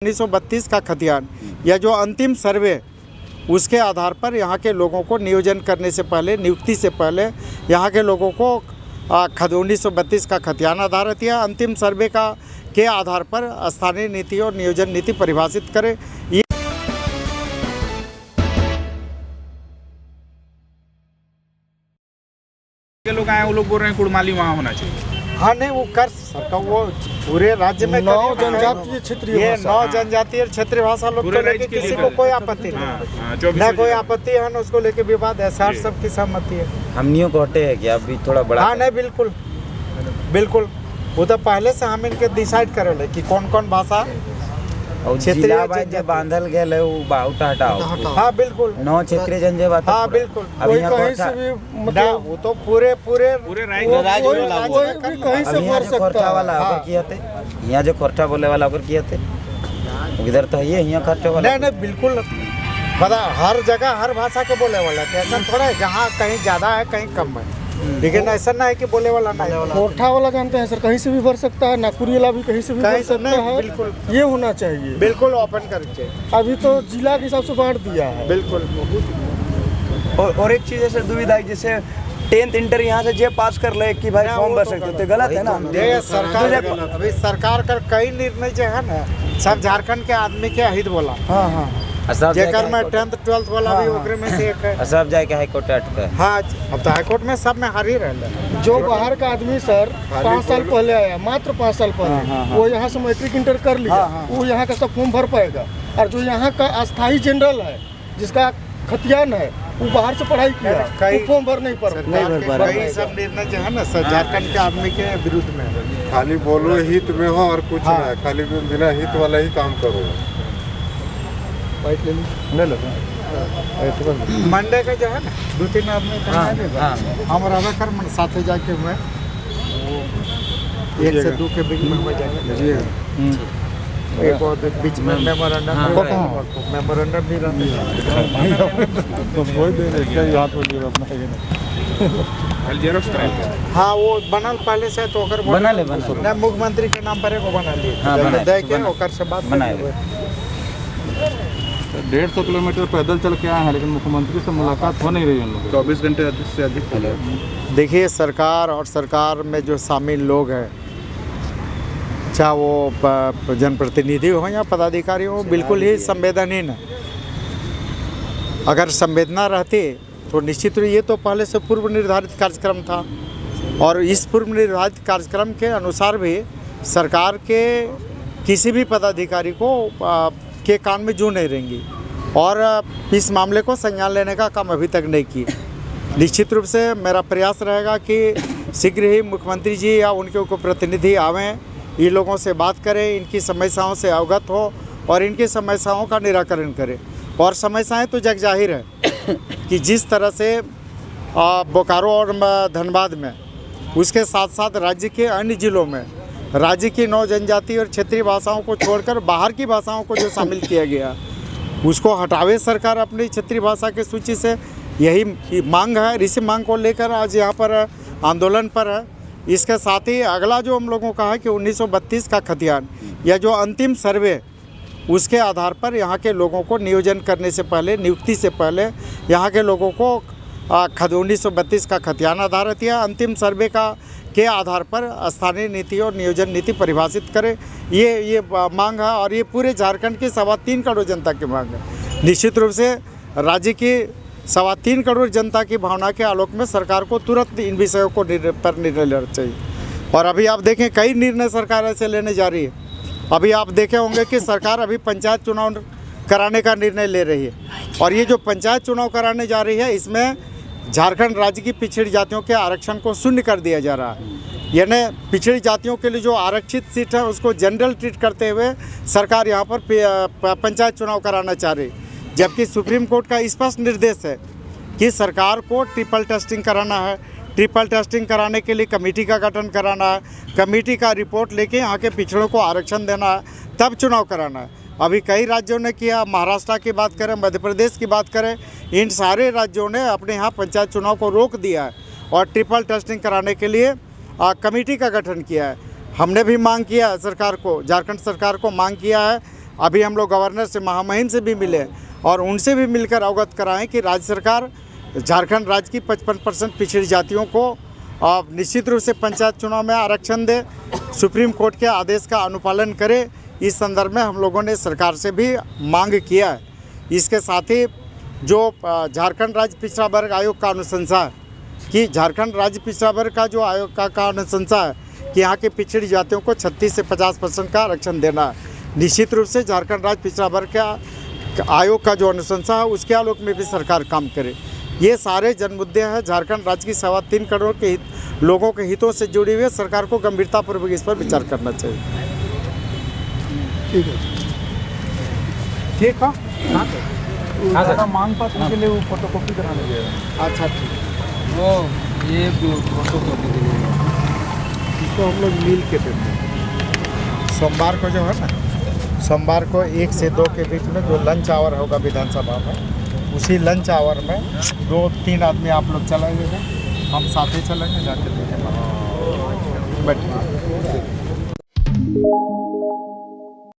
1932 का खतियान या जो अंतिम सर्वे उसके आधार पर यहाँ के लोगों को नियोजन करने से पहले, नियुक्ति से पहले यहाँ के लोगों को 1932 का खतियान आधारित या अंतिम सर्वे का के आधार पर स्थानीय नीति और नियोजन नीति परिभाषित करे। ये लोग आए, वो लोग बोल रहे हैं कुड़माली वहाँ होना चाहिए। हाँ नहीं, वो कर सरकार वो पूरे राज्य में 9 जनजातीय क्षेत्रीय ये 9 जनजातीय क्षेत्रीय भाषा लोग को लेके किसी को कोई आपत्ति नहीं, न कोई आपत्ति है न उसको लेके विवाद है। सार सबकी सहमति है। हमनियों को हटे है कि अभी थोड़ा बड़ा। हाँ नहीं, बिल्कुल बिल्कुल, वो तो पहले से हम इनके डिसाइड करे कि कौन कौन भाषा क्षेत्रीय जब बांधल गए है वो बाउटा हटाओ। हाँ बिल्कुल, 9 क्षेत्रीय जनजाति। हाँ बिल्कुल, अभी यहाँ कहीं से भी मतलब वो तो पूरे कहीं से भर सकता है। वाला ओकर किया थे, यहाँ जो खोरठा बोले वाला ओकर किया थे, इधर तो ये यहाँ खर्चा वाला। नहीं नहीं बिल्कुल, पता हर जगह हर भाषा के बोले वाला है। ऐसा थोड़ा है जहाँ कहीं ज़्यादा है कहीं कम है, लेकिन ऐसा ना है कि बोले वाला नहीं। कोठा वाला जानते हैं सर, कहीं से भी भर सकता है। नागपुरी वाला भी कहीं से भी भर सकता है। बिल्कुल, ये होना चाहिए। बिल्कुल ओपन करके अभी तो जिला के हिसाब से बांट दिया है। बिल्कुल। और एक चीज ऐसे दुविधा है, जैसे 10th इंटर यहाँ से जे पास कर ले कि भाई फॉर्म भर सकते हो, गलत है ना। ये सरकार अभी सरकार का कई निर्णय जो है ना सब झारखंड के आदमी के हित बोला। हाँ हाँ, जेकर में 10th 12th वाला भी ओकरे में से एक है। सब जाके हाईकोर्ट अटका। हाँ, अब तो हाईकोर्ट में सब में हार ही रहे। जो बाहर का आदमी सर 5 साल पहले आया, मात्र 5 साल पहले, वो यहाँ से मैट्रिक इंटर कर लिया, वो यहाँ का सब फॉर्म भर पाएगा। और जो यहाँ का अस्थाई जनरल है जिसका खतियान है, वो बाहर से पढ़ाई किया, वो फॉर्म भर नहीं पा रहा। कई सब निर्णय जो है ना झारखंड के आदमी के विरुद्ध में है। खाली बोलो हित में हो और कुछ नहीं, खाली बिना हित वाला ही काम करो। ले लो मंडे का जो है ना 2-3 आदमी हम रहा कर मन साथे जाके मैं 1 से 2 के बीच में हो जाएगा। एक और बीच में मेमोरेंडम भी रहता। हाँ वो बनल पहले से तो बना ले मुख्यमंत्री के नाम पर एक बना लिए दे के ओकर से बात बना 150 किलोमीटर पैदल चल के आए हैं, लेकिन मुख्यमंत्री से मुलाकात हो नहीं रही उन लोगों। 24 घंटे से अधिक। देखिए, सरकार और सरकार में जो शामिल लोग हैं, चाहे वो जनप्रतिनिधि हो या पदाधिकारी हो, बिल्कुल ही संवेदनहीन है। अगर संवेदना रहती तो निश्चित रूप ये तो पहले से पूर्व निर्धारित कार्यक्रम था, और इस पूर्व निर्धारित कार्यक्रम के अनुसार भी सरकार के किसी भी पदाधिकारी को के कान में जू नहीं रहेंगी, और इस मामले को संज्ञान लेने का काम अभी तक नहीं किया। निश्चित रूप से मेरा प्रयास रहेगा कि शीघ्र ही मुख्यमंत्री जी या उनके को प्रतिनिधि आवें, ये लोगों से बात करें, इनकी समस्याओं से अवगत हो और इनकी समस्याओं का निराकरण करें। और समस्याएं तो जग जाहिर है कि जिस तरह से बोकारो और धनबाद में, उसके साथ साथ राज्य के अन्य जिलों में राज्य की 9 जनजातीय और क्षेत्रीय भाषाओं को छोड़कर बाहर की भाषाओं को जो शामिल किया गया, उसको हटावे सरकार अपनी क्षेत्रीय भाषा की सूची से। यही मांग है, इसी मांग को लेकर आज यहाँ पर आंदोलन पर है। इसके साथ ही अगला जो हम लोगों का है कि 1932 का खतियान या जो अंतिम सर्वे उसके आधार पर यहाँ के लोगों को नियोजन करने से पहले, नियुक्ति से पहले यहाँ के लोगों को 1932 का खतियान आधारित या अंतिम सर्वे का के आधार पर स्थानीय नीति और नियोजन नीति परिभाषित करे। ये मांग है, और ये पूरे झारखंड की 3.25 करोड़ जनता की मांग है। निश्चित रूप से राज्य की 3.25 करोड़ जनता की भावना के आलोक में सरकार को तुरंत इन विषयों को पर निर्णय लेना चाहिए। और अभी आप देखें कई निर्णय सरकार ऐसे लेने जा रही है। अभी आप देखे होंगे कि सरकार अभी पंचायत चुनाव कराने का निर्णय ले रही है, और ये जो पंचायत चुनाव कराने जा रही है, इसमें झारखंड राज्य की पिछड़ी जातियों के आरक्षण को शून्य कर दिया जा रहा है। यानी पिछड़ी जातियों के लिए जो आरक्षित सीट है उसको जनरल ट्रीट करते हुए सरकार यहाँ पर पंचायत चुनाव कराना चाह रही, जबकि सुप्रीम कोर्ट का स्पष्ट निर्देश है कि सरकार को ट्रिपल टेस्टिंग कराना है। ट्रिपल टेस्टिंग कराने के लिए कमेटी का गठन कराना है, कमेटी का रिपोर्ट लेके यहाँ के पिछड़ों को आरक्षण देना है, तब चुनाव कराना है। अभी कई राज्यों ने किया, महाराष्ट्र की बात करें, मध्य प्रदेश की बात करें, इन सारे राज्यों ने अपने यहाँ पंचायत चुनाव को रोक दिया है और ट्रिपल टेस्टिंग कराने के लिए कमेटी का गठन किया है। हमने भी मांग किया है सरकार को, झारखंड सरकार को मांग किया है अभी हम लोग गवर्नर से महामहिम से भी मिले और उनसे भी मिलकर अवगत कराएं कि राज्य सरकार झारखंड राज्य की 55% पिछड़ी जातियों को निश्चित रूप से पंचायत चुनाव में आरक्षण दे, सुप्रीम कोर्ट के आदेश का अनुपालन करे। इस संदर्भ में हम लोगों ने सरकार से भी मांग किया है। इसके साथ ही जो झारखंड राज्य पिछड़ा वर्ग आयोग का अनुशंसा है कि झारखंड राज्य पिछड़ा वर्ग का जो आयोग का अनुशंसा है कि यहाँ की पिछड़ी जातियों को 36 से 50% का आरक्षण देना है। निश्चित रूप से झारखंड राज्य पिछड़ा वर्ग का आयोग का जो अनुशंसा है उसके आलोक में भी सरकार काम करे। ये सारे जन मुद्दे हैं। झारखंड राज्य की 3.25 करोड़ के लोगों के हितों से जुड़ी हुई है। सरकार को गंभीरतापूर्वक इस पर विचार करना चाहिए। ठीक है। ठीक है। हाँ मांग पत्र के लिए वो फोटोकॉपी कराने गया। अच्छा ठीक। वो ये फोटोकॉपी के लिए इसको हम लोग मिल के देते हैं। सोमवार को जो है ना, सोमवार को 1 से 2 के बीच में जो लंच आवर होगा विधानसभा में, उसी लंच आवर में 2-3 आदमी आप लोग चलेंगे, हम साथ ही चलेंगे, जाके देखें बैठिए।